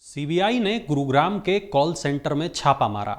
CBI ने गुरुग्राम के call centre में छापा मारा,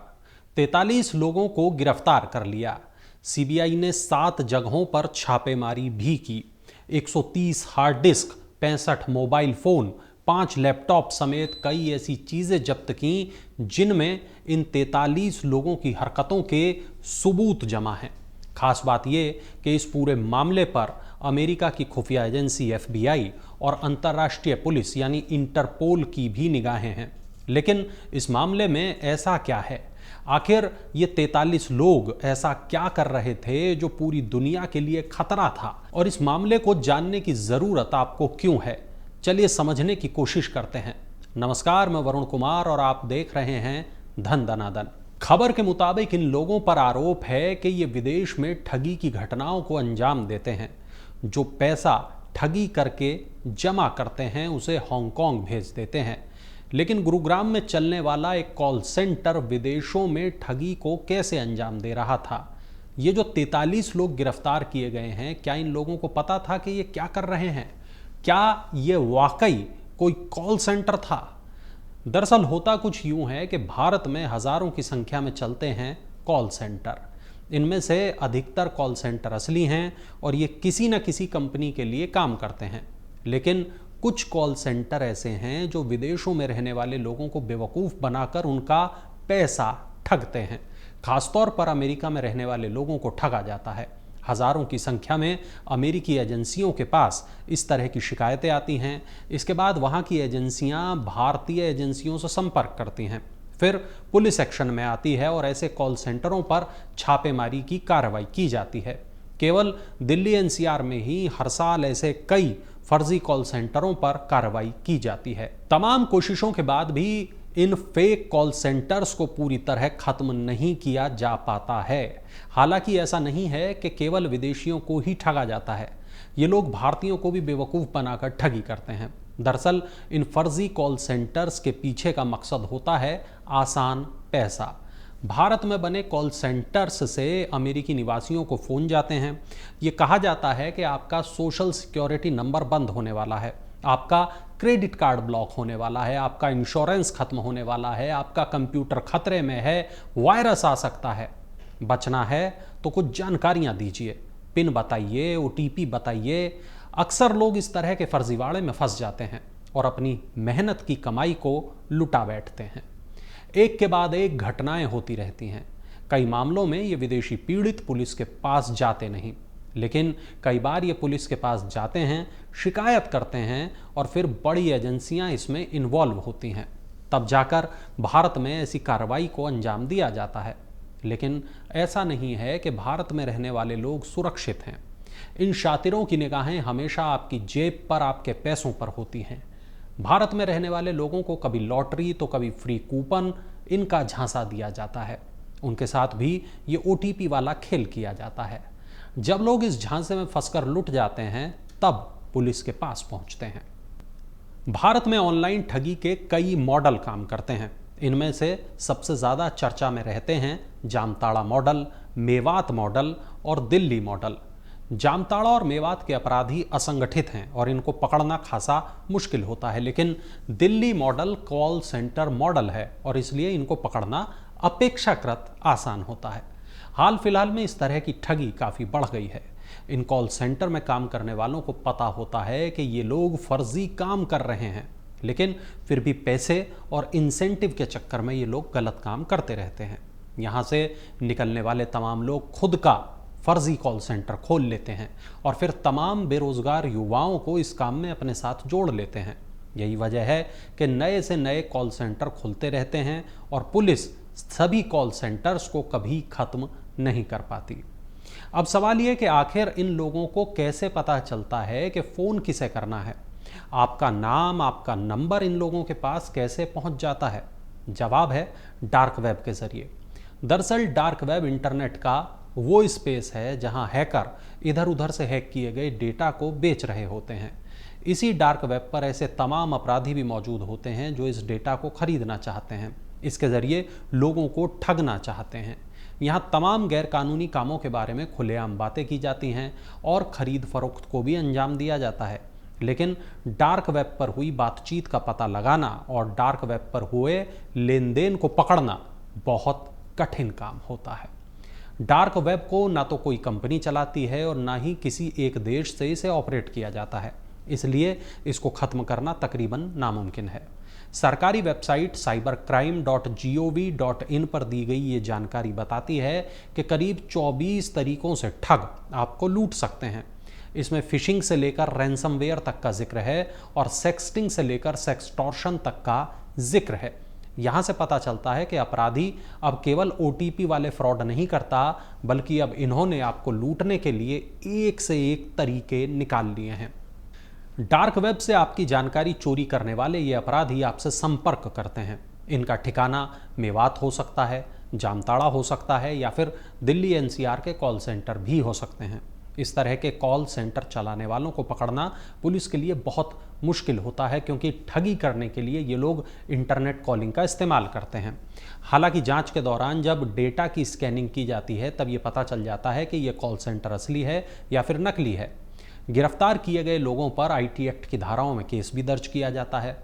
43 लोगों को गिरफ्तार कर लिया। सीबीआई ने 7 जगहों पर छापेमारी भी की। 130 hard disk, 65 mobile phone, 5 laptop समेत कई ऐसी चीजें जब्त की जिनमें इन 43 लोगों की हरकतों के सबूत जमा हैं। खास बात यह कि इस पूरे मामले पर अमेरिका की खुफिया एजेंसी एफबीआई और अंतर्राष्ट्रीय पुलिस यानी इंटरपोल की भी निगाहें हैं। लेकिन इस मामले में ऐसा क्या है? आखिर ये 43 लोग ऐसा क्या कर रहे थे जो पूरी दुनिया के लिए खतरा था? और इस मामले को जानने की जरूरत आपको क्यों है? चलिए समझने की कोशिश करते हैं। नमस्कार, मैं वरुण कुमार और आप देख रहे हैं धन दना दन। खबर के मुताबिक इन लोगों पर आरोप है कि ये विदेश में ठगी की घटनाओं को अंजाम देते हैं। जो पैसा ठगी करके जमा करते हैं उसे हांगकांग भेज देते हैं। लेकिन गुरुग्राम में चलने वाला एक कॉल सेंटर विदेशों में ठगी को कैसे अंजाम दे रहा था? ये जो 43 लोग गिरफ्तार किए गए हैं, क्या इन लोगों को पता था कि ये क्या कर रहे हैं? क्या ये वाकई कोई कॉल सेंटर था? दरअसल होता कुछ यूं है कि भारत में हजारों की संख्या में चलते हैं कॉल सेंटर। इनमें से अधिकतर कॉल सेंटर असली हैं और ये किसी न किसी कंपनी के लिए काम करते हैं। लेकिन कुछ कॉल सेंटर ऐसे हैं जो विदेशों में रहने वाले लोगों को बेवकूफ़ बनाकर उनका पैसा ठगते हैं। खासतौर पर अमेरिका में रहने वाले लोगों को ठगा जाता है। हजारों की संख्या में अमेरिकी एजेंसियों के पास इस तरह की शिकायतें आती हैं। इसके बाद वहाँ की एजेंसियाँ भारतीय एजेंसियों से संपर्क करती हैं, फिर पुलिस एक्शन में आती है और ऐसे कॉल सेंटरों पर छापेमारी की कार्रवाई की जाती है। केवल दिल्ली एनसीआर में ही हर साल ऐसे कई फर्जी कॉल सेंटरों पर कार्रवाई की जाती है। तमाम कोशिशों के बाद भी इन फेक कॉल सेंटर्स को पूरी तरह खत्म नहीं किया जा पाता है। हालांकि ऐसा नहीं है कि केवल विदेशियों को ही ठगा जाता है, ये लोग भारतीयों को भी बेवकूफ़ बनाकर ठगी करते हैं। दरअसल इन फर्जी कॉल सेंटर्स के पीछे का मकसद होता है आसान पैसा। भारत में बने कॉल सेंटर्स से अमेरिकी निवासियों को फ़ोन जाते हैं। ये कहा जाता है कि आपका सोशल सिक्योरिटी नंबर बंद होने वाला है, आपका क्रेडिट कार्ड ब्लॉक होने वाला है, आपका इंश्योरेंस खत्म होने वाला है, आपका कंप्यूटर खतरे में है, वायरस आ सकता है। बचना है तो कुछ जानकारियां दीजिए, पिन बताइए, ओटीपी बताइए। अक्सर लोग इस तरह के फर्जीवाड़े में फंस जाते हैं और अपनी मेहनत की कमाई को लुटा बैठते हैं। एक के बाद एक घटनाएं होती रहती हैं। कई मामलों में ये विदेशी पीड़ित पुलिस के पास जाते नहीं, लेकिन कई बार ये पुलिस के पास जाते हैं, शिकायत करते हैं और फिर बड़ी एजेंसियां इसमें इन्वॉल्व होती हैं। तब जाकर भारत में ऐसी कार्रवाई को अंजाम दिया जाता है। लेकिन ऐसा नहीं है कि भारत में रहने वाले लोग सुरक्षित हैं। इन शातिरों की निगाहें हमेशा आपकी जेब पर, आपके पैसों पर होती हैं। भारत में रहने वाले लोगों को कभी लॉटरी तो कभी फ्री कूपन, इनका झांसा दिया जाता है। उनके साथ भी ये ओटीपी वाला खेल किया जाता है। जब लोग इस झांसे में फंसकर लुट जाते हैं तब पुलिस के पास पहुंचते हैं। भारत में ऑनलाइन ठगी के कई मॉडल काम करते हैं। इनमें से सबसे ज़्यादा चर्चा में रहते हैं जामताड़ा मॉडल, मेवात मॉडल और दिल्ली मॉडल। जामताड़ा और मेवात के अपराधी असंगठित हैं और इनको पकड़ना खासा मुश्किल होता है, लेकिन Delhi model call centre model है और इसलिए इनको पकड़ना अपेक्षाकृत आसान होता है। हाल फिलहाल में इस तरह की ठगी काफ़ी बढ़ गई है। इन कॉल सेंटर में काम करने वालों को पता होता है कि ये लोग फर्जी काम कर रहे हैं, लेकिन फिर भी पैसे और इंसेंटिव के चक्कर में ये लोग गलत काम करते रहते हैं। यहाँ से निकलने वाले तमाम लोग खुद का फर्जी कॉल सेंटर खोल लेते हैं और फिर तमाम बेरोजगार युवाओं को इस काम में अपने साथ जोड़ लेते हैं। यही वजह है कि नए से नए कॉल सेंटर खुलते रहते हैं और पुलिस सभी कॉल सेंटर्स को कभी खत्म नहीं कर पाती। अब सवाल यह कि आखिर इन लोगों को कैसे पता चलता है कि फ़ोन किसे करना है? आपका नाम, आपका नंबर इन लोगों के पास कैसे पहुंच जाता है? जवाब है डार्क वेब के जरिए। दरअसल डार्क वेब इंटरनेट का वो स्पेस है जहां हैकर इधर उधर से हैक किए गए डेटा को बेच रहे होते हैं। इसी डार्क वेब पर ऐसे तमाम अपराधी भी मौजूद होते हैं जो इस डेटा को खरीदना चाहते हैं, इसके ज़रिए लोगों को ठगना चाहते हैं। यहाँ तमाम गैरकानूनी कामों के बारे में खुलेआम बातें की जाती हैं और ख़रीद फरोख्त को भी अंजाम दिया जाता है। लेकिन डार्क वेब पर हुई बातचीत का पता लगाना और डार्क वेब पर हुए लेन देन को पकड़ना बहुत कठिन काम होता है। डार्क वेब को ना तो कोई कंपनी चलाती है और ना ही किसी एक देश से इसे ऑपरेट किया जाता है, इसलिए इसको खत्म करना तकरीबन नामुमकिन है। सरकारी वेबसाइट cybercrime.gov.in पर दी गई ये जानकारी बताती है कि करीब 24 तरीकों से ठग आपको लूट सकते हैं। इसमें फिशिंग से लेकर रैंसमवेयर तक का जिक्र है और सेक्सटिंग से लेकर सेक्सटॉर्शन तक का जिक्र है। यहां से पता चलता है कि अपराधी अब केवल OTP वाले फ्रॉड नहीं करता, बल्कि अब इन्होंने आपको लूटने के लिए एक से एक तरीके निकाल लिए हैं। डार्क वेब से आपकी जानकारी चोरी करने वाले ये अपराधी आपसे संपर्क करते हैं। इनका ठिकाना मेवात हो सकता है, जामताड़ा हो सकता है या फिर दिल्ली NCR के कॉल सेंटर भी हो सकते हैं। इस तरह के कॉल सेंटर चलाने वालों को पकड़ना पुलिस के लिए बहुत मुश्किल होता है, क्योंकि ठगी करने के लिए ये लोग इंटरनेट कॉलिंग का इस्तेमाल करते हैं। हालांकि जांच के दौरान जब डेटा की स्कैनिंग की जाती है तब ये पता चल जाता है कि ये कॉल सेंटर असली है या फिर नकली है। गिरफ्तार किए गए लोगों पर IT एक्ट की धाराओं में केस भी दर्ज किया जाता है।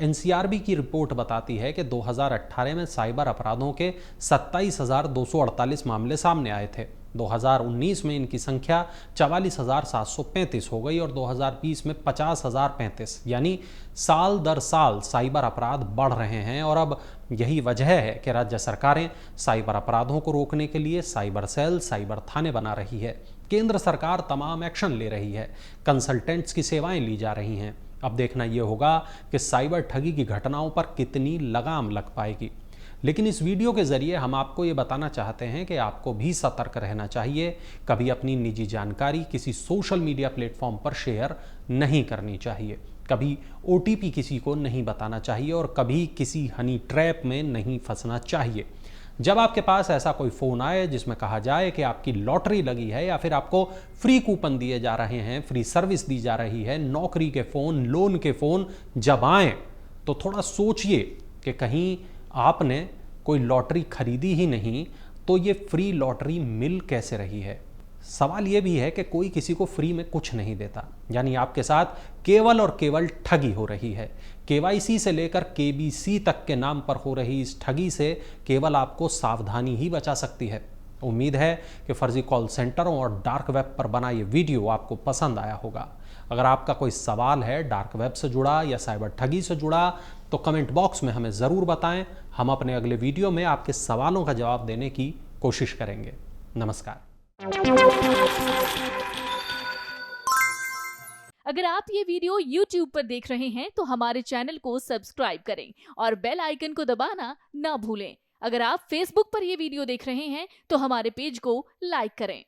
NCRB की रिपोर्ट बताती है कि 2018 में साइबर अपराधों के 27,248 मामले सामने आए थे। 2019 में इनकी संख्या 44,735 हो गई और 2020 में 50,035, यानी साल दर साल साइबर अपराध बढ़ रहे हैं। और अब यही वजह है कि राज्य सरकारें साइबर अपराधों को रोकने के लिए साइबर सेल, साइबर थाने बना रही है। केंद्र सरकार तमाम एक्शन ले रही है, कंसल्टेंट्स की सेवाएं ली जा रही हैं। अब देखना यह होगा कि साइबर ठगी की घटनाओं पर कितनी लगाम लग पाएगी। लेकिन इस वीडियो के जरिए हम आपको ये बताना चाहते हैं कि आपको भी सतर्क रहना चाहिए। कभी अपनी निजी जानकारी किसी सोशल मीडिया प्लेटफॉर्म पर शेयर नहीं करनी चाहिए, कभी OTP किसी को नहीं बताना चाहिए और कभी किसी हनी ट्रैप में नहीं फंसना चाहिए। जब आपके पास ऐसा कोई फ़ोन आए जिसमें कहा जाए कि आपकी लॉटरी लगी है या फिर आपको फ्री कूपन दिए जा रहे हैं, फ्री सर्विस दी जा रही है, नौकरी के फ़ोन, लोन के फ़ोन जब आएँ तो थोड़ा सोचिए कि कहीं आपने कोई लॉटरी खरीदी ही नहीं तो ये फ्री लॉटरी मिल कैसे रही है। सवाल ये भी है कि कोई किसी को फ्री में कुछ नहीं देता, यानी आपके साथ केवल और केवल ठगी हो रही है। KYC से लेकर KBC तक के नाम पर हो रही इस ठगी से केवल आपको सावधानी ही बचा सकती है। उम्मीद है कि फर्जी कॉल सेंटरों और डार्क वेब पर बना ये वीडियो आपको पसंद आया होगा। अगर आपका कोई सवाल है डार्क वेब से जुड़ा या साइबर ठगी से जुड़ा तो कमेंट बॉक्स में हमें ज़रूर बताएं। हम अपने अगले वीडियो में आपके सवालों का जवाब देने की कोशिश करेंगे। नमस्कार। अगर आप ये वीडियो YouTube पर देख रहे हैं तो हमारे चैनल को सब्सक्राइब करें और बेल आइकन को दबाना ना भूलें। अगर आप Facebook पर ये वीडियो देख रहे हैं तो हमारे पेज को लाइक करें।